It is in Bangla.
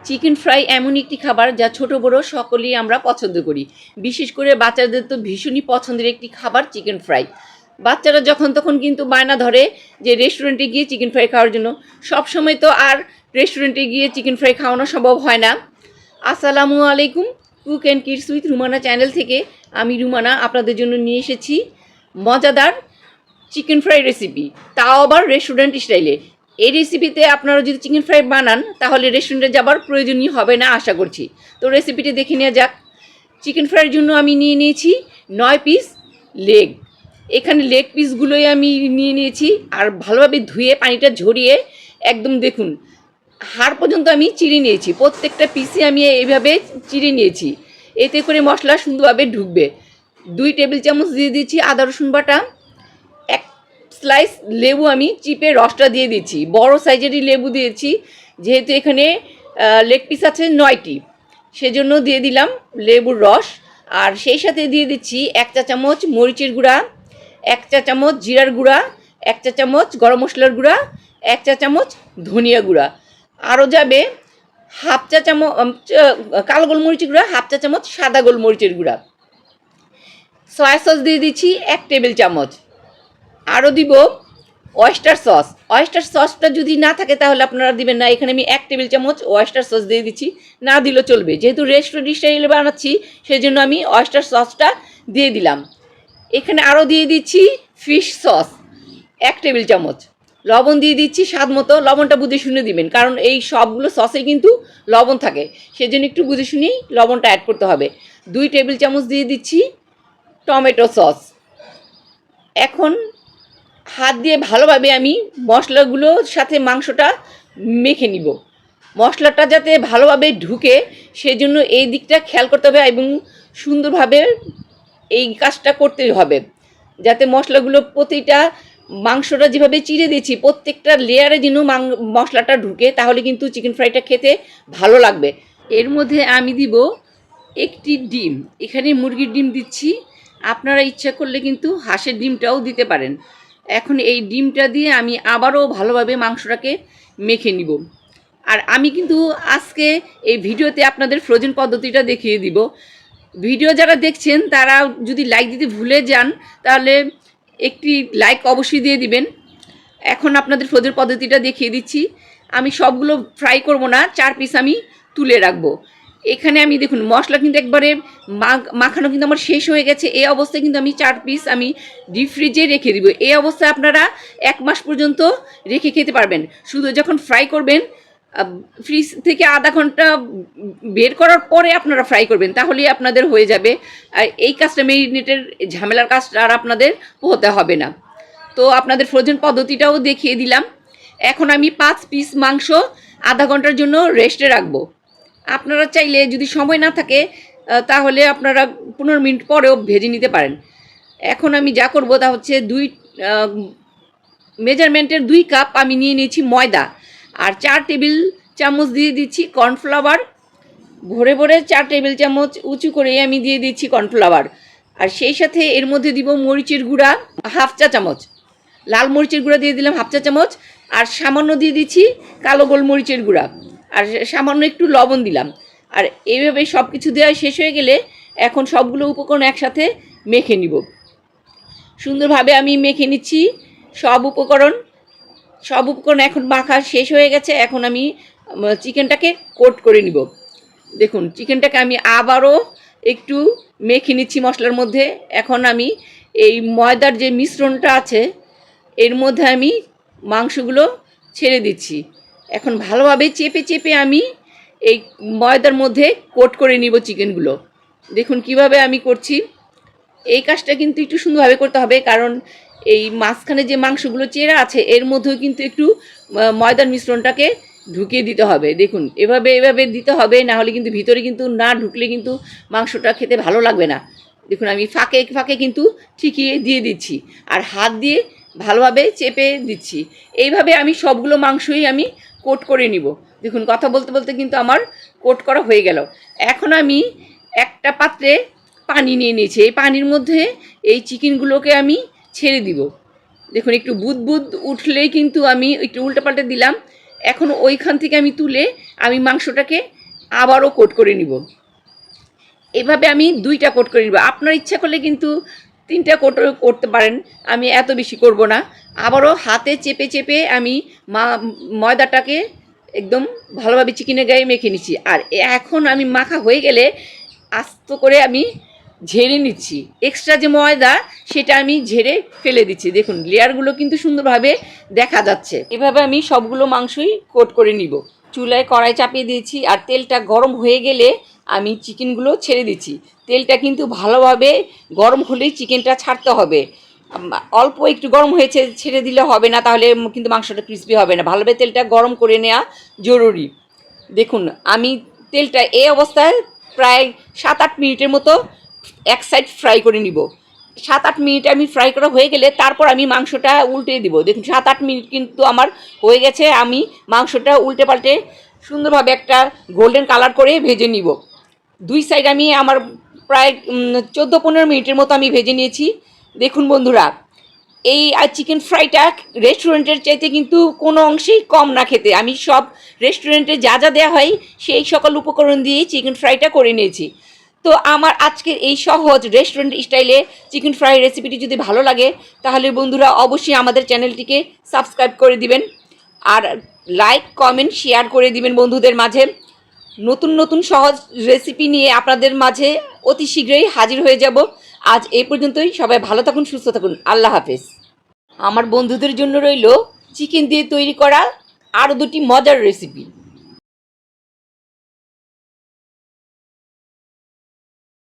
চিকেন ফ্রাই এমন একটি খাবার যা ছোট বড় সকলেই আমরা পছন্দ করি। বিশেষ করে বাচ্চাদের তো ভীষণই পছন্দের একটি খাবার চিকেন ফ্রাই। বাচ্চারা যখন তখন কিন্তু বায়না ধরে যে রেস্টুরেন্টে গিয়ে চিকেন ফ্রাই খাওয়ার জন্য। সব সময় তো আর রেস্টুরেন্টে গিয়ে চিকেন ফ্রাই খাওয়ানো সম্ভব হয় না। আসসালামু আলাইকুম, cook and kids with Rumana channel থেকে আমি রুমানা আপনাদের জন্য নিয়ে এসেছি মজাদার চিকেন ফ্রাই রেসিপি, তাও আবার রেস্টুরেন্ট স্টাইলে। এই রেসিপিতে আপনারা যদি চিকেন ফ্রাই বানান তাহলে রেস্টুরেন্টে যাবার প্রয়োজনই হবে না আশা করছি। তো রেসিপিটি দেখে নেওয়া যাক। চিকেন ফ্রাইয়ের জন্য আমি নিয়ে নিয়েছি 9 পিস লেগ। এখানে লেগ পিসগুলোই আমি নিয়ে নিয়েছি আর ভালোভাবে ধুয়ে পানিটা ঝরিয়ে একদম দেখুন হাড় পর্যন্ত আমি চিড়ে নিয়েছি। প্রত্যেকটা পিসে আমি এইভাবে চিড়ে নিয়েছি, এতে করে মশলা সুন্দরভাবে ঢুকবে। 2 টেবিল চামচ দিয়ে দিচ্ছি আদা রসুন বাটা। এক স্লাইস লেবু আমি চিপে রসটা দিয়ে দিচ্ছি, বড় সাইজেরই লেবু দিয়েছি যেহেতু এখানে লেগ পিস আছে 9টি, সেজন্য দিয়ে দিলাম লেবুর রস। আর সেই সাথে দিয়ে দিচ্ছি 1 চা চামচ মরিচের গুঁড়া, 1 চা চামচ জিরার গুঁড়া, 1 চা চামচ গরম মশলার গুঁড়া, 1 চা চামচ ধনিয়া গুঁড়া। আরও যাবে হাফ চা চামচ কালো গোলমরিচের গুঁড়া, হাফ চা চামচ সাদা গোলমরিচের গুঁড়া। সয়া সস দিয়ে দিচ্ছি 1 টেবিল চামচ। আরও দিব ওয়েস্টার সস। ওয়েস্টার সসটা যদি না থাকে তাহলে আপনারা দিবেন না। এখানে আমি 1 টেবিল চামচ ওয়েস্টার সস দিয়ে দিচ্ছি, না দিলেও চলবে, যেহেতু রেস্টুরেন্ট স্টাইলে বানাচ্ছি সেজন্য আমি ওয়েস্টার সসটা দিয়ে দিলাম। এখানে আরও দিয়ে দিচ্ছি ফিশ সস 1 টেবিল চামচ। লবণ দিয়ে দিচ্ছি স্বাদ মতো। লবণটা বুঝে শুনে দিবেন, কারণ এই সবগুলো সসে কিন্তু লবণ থাকে, সেজন্য একটু বুঝে শুনেই লবণটা অ্যাড করতে হবে। 2 টেবিল চামচ দিয়ে দিচ্ছি টমেটো সস। এখন হাত দিয়ে ভালোভাবে আমি মশলাগুলোর সাথে মাংসটা মেখে নিব। মশলাটা যাতে ভালোভাবে ঢুকে সেজন্য এই দিকটা খেয়াল করতে হবে এবং সুন্দরভাবে এই কাজটা করতে হবে, যাতে মশলাগুলো প্রতিটা মাংসটা যেভাবে চিড়ে দিয়েছি প্রত্যেকটা লেয়ারে যেন মশলাটা ঢুকে, তাহলে কিন্তু চিকেন ফ্রাইটা খেতে ভালো লাগবে। এর মধ্যে আমি দিব একটি ডিম। এখানে মুরগির ডিম দিচ্ছি, আপনারা ইচ্ছা করলে কিন্তু হাঁসের ডিমটাও দিতে পারেন। এখন এই ডিমটা দিয়ে আমি আবারও ভালোভাবে মাংসটাকে মেখে নিব। আর আমি কিন্তু আজকে এই ভিডিওতে আপনাদের ফ্রোজেন পদ্ধতিটা দেখিয়ে দিব। ভিডিও যারা দেখছেন তারা যদি লাইক দিতে ভুলে যান তাহলে একটি লাইক অবশ্যই দিয়ে দিবেন। এখন আপনাদের ফ্রোজেন পদ্ধতিটা দেখিয়ে দিচ্ছি। আমি সবগুলো ফ্রাই করব না, 4 পিস আমি তুলে রাখবো। এখানে আমি দেখুন মশলা কিন্তু একবারে মাখানো কিন্তু আমার শেষ হয়ে গেছে। এই অবস্থায় কিন্তু আমি 4 পিস আমি ডিপ ফ্রিজে রেখে দিব। এই অবস্থায় আপনারা 1 মাস পর্যন্ত রেখে খেতে পারবেন। শুধু যখন ফ্রাই করবেন ফ্রিজ থেকে আধা ঘন্টা বের করার পরে আপনারা ফ্রাই করবেন, তাহলেই আপনাদের হয়ে যাবে। আর এই কাজটা মেরিনেটের ঝামেলার কাজটা আর আপনাদের হতে হবে না। তো আপনাদের ফ্রোজেন পদ্ধতিটাও দেখিয়ে দিলাম। এখন আমি 5 পিস মাংস আধা ঘন্টার জন্য রেস্টে রাখবো। আপনারা চাইলে যদি সময় না থাকে তাহলে আপনারা 15 মিনিট পরেও ভেজে নিতে পারেন। এখন আমি যা করব তা হচ্ছে মেজারমেন্টের 2 কাপ আমি নিয়ে নিয়েছি ময়দা, আর 4 টেবিল চামচ দিয়ে দিচ্ছি কর্নফ্লাওয়ার। ভরে ভরে 4 টেবিল চামচ উঁচু করে আমি দিয়ে দিচ্ছি কর্নফ্লাওয়ার। আর সেই সাথে এর মধ্যে দিব মরিচের গুঁড়া হাফ চা চামচ, লাল মরিচের গুঁড়া দিয়ে দিলাম হাফ চা চামচ, আর সামান্য দিয়ে দিচ্ছি কালো গোলমরিচের গুঁড়া, আর সামান্য একটু লবণ দিলাম। আর এইভাবে সব কিছু দেওয়া শেষ হয়ে গেলে এখন সবগুলো উপকরণ একসাথে মেখে নিব। সুন্দরভাবে আমি মেখে নিচ্ছি সব উপকরণ এখন মাখা শেষ হয়ে গেছে। এখন আমি চিকেনটাকে কোট করে নিব। দেখুন চিকেনটাকে আমি আবারও একটু মেখে নিচ্ছি মশলার মধ্যে। এখন আমি এই ময়দার যে মিশ্রণটা আছে এর মধ্যে আমি মাংসগুলো ছেড়ে দিচ্ছি। এখন ভালোভাবে চেপে চেপে আমি এই ময়দার মধ্যে কোট করে নিব চিকেনগুলো। দেখুন কিভাবে আমি করছি। এই কাজটা কিন্তু একটু সুন্দরভাবে করতে হবে, কারণ এই মাঝখানে যে মাংসগুলো চেরা আছে এর মধ্যেও কিন্তু একটু ময়দার মিশ্রণটাকে ঢুকিয়ে দিতে হবে। দেখুন এভাবে দিতে হবে, না হলে কিন্তু ভিতরে কিন্তু না ঢুকলে কিন্তু মাংসটা খেতে ভালো লাগবে না। দেখুন আমি ফাঁকে ফাঁকে কিন্তু ঠিকই দিয়ে দিচ্ছি আর হাত দিয়ে ভালোভাবে চেপে দিচ্ছি। এইভাবে আমি সবগুলো মাংসই আমি কোট করে নিব। দেখুন কথা বলতে বলতে কিন্তু আমার কোট করা হয়ে গেল। এখন আমি একটা পাত্রে পানি নিয়ে নিয়েছি, এই পানির মধ্যে এই চিকেনগুলোকে আমি ছেড়ে দিব। দেখুন একটু বুদবুদ উঠলেই কিন্তু আমি একটু উল্টাপাল্টে দিলাম। এখন ওইখান থেকে আমি তুলে আমি মাংসটাকে আবারও কোট করে নিব। এভাবে আমি 2টা কোট করে নিব। আপনার ইচ্ছা করলে কিন্তু 3টা কোট করতে পারেন, আমি এত বেশি করব না। আবারও হাতে চেপে চেপে আমি ময়দাটাকে একদম ভালোভাবে চিকেনের গায়ে মেখে নিচ্ছি। আর এখন আমি মাখা হয়ে গেলে আস্ত করে আমি ঝেড়ে নিচ্ছি। এক্সট্রা যে ময়দা সেটা আমি ঝেড়ে ফেলে দিচ্ছি। দেখুন লেয়ারগুলো কিন্তু সুন্দরভাবে দেখা যাচ্ছে। এভাবে আমি সবগুলো মাংসই কোট করে নিব। চুলায় কড়াই চাপিয়ে দিয়েছি, আর তেলটা গরম হয়ে গেলে আমি চিকেনগুলো ছেড়ে দিচ্ছি। তেলটা কিন্তু ভালোভাবে গরম হলেই চিকেনটা ছাড়তে হবে। অল্প একটু গরম হয়েছে ছেড়ে দিলে হবে না, তাহলে কিন্তু মাংসটা ক্রিস্পি হবে না। ভালোভাবে তেলটা গরম করে নেওয়া জরুরি। দেখুন আমি তেলটা এই অবস্থায় প্রায় 7-8 মিনিটের মতো এক সাইড ফ্রাই করে নিব। 7-8 মিনিট আমি ফ্রাই করা হয়ে গেলে তারপর আমি মাংসটা উল্টে দিব। দেখুন 7-8 মিনিট কিন্তু আমার হয়ে গেছে। আমি মাংসটা উল্টে পাল্টে সুন্দরভাবে একটা গোল্ডেন কালার করে ভেজে নিব। 2 সাইড আমি আমার প্রায় 14-15 মিনিটের মতো আমি ভেজে নিয়েছি। দেখুন বন্ধুরা, এই চিকেন ফ্রাইটা রেস্টুরেন্টের চাইতে কিন্তু কোনো অংশেই কম না খেতে। আমি সব রেস্টুরেন্টে যা যা দেওয়া হয় সেই সকল উপকরণ দিয়েই চিকেন ফ্রাইটা করে নিয়েছি। তো আমার আজকের এই সহজ রেস্টুরেন্ট স্টাইলে চিকেন ফ্রাই রেসিপিটি যদি ভালো লাগে তাহলে বন্ধুরা অবশ্যই আমাদের চ্যানেলটিকে সাবস্ক্রাইব করে দিবেন, আর লাইক কমেন্ট শেয়ার করে দিবেন বন্ধুদের মাঝে। নতুন নতুন সহজ রেসিপি নিয়ে আপনাদের মাঝে অতি শীঘ্রই হাজির হয়ে যাব। আজ এই পর্যন্তই। সবাই ভালো থাকুন, সুস্থ থাকুন। আল্লাহ হাফেজ। আমার বন্ধুদের জন্য রইল চিকেন দিয়ে তৈরি করা আরও 2টি মজার রেসিপি।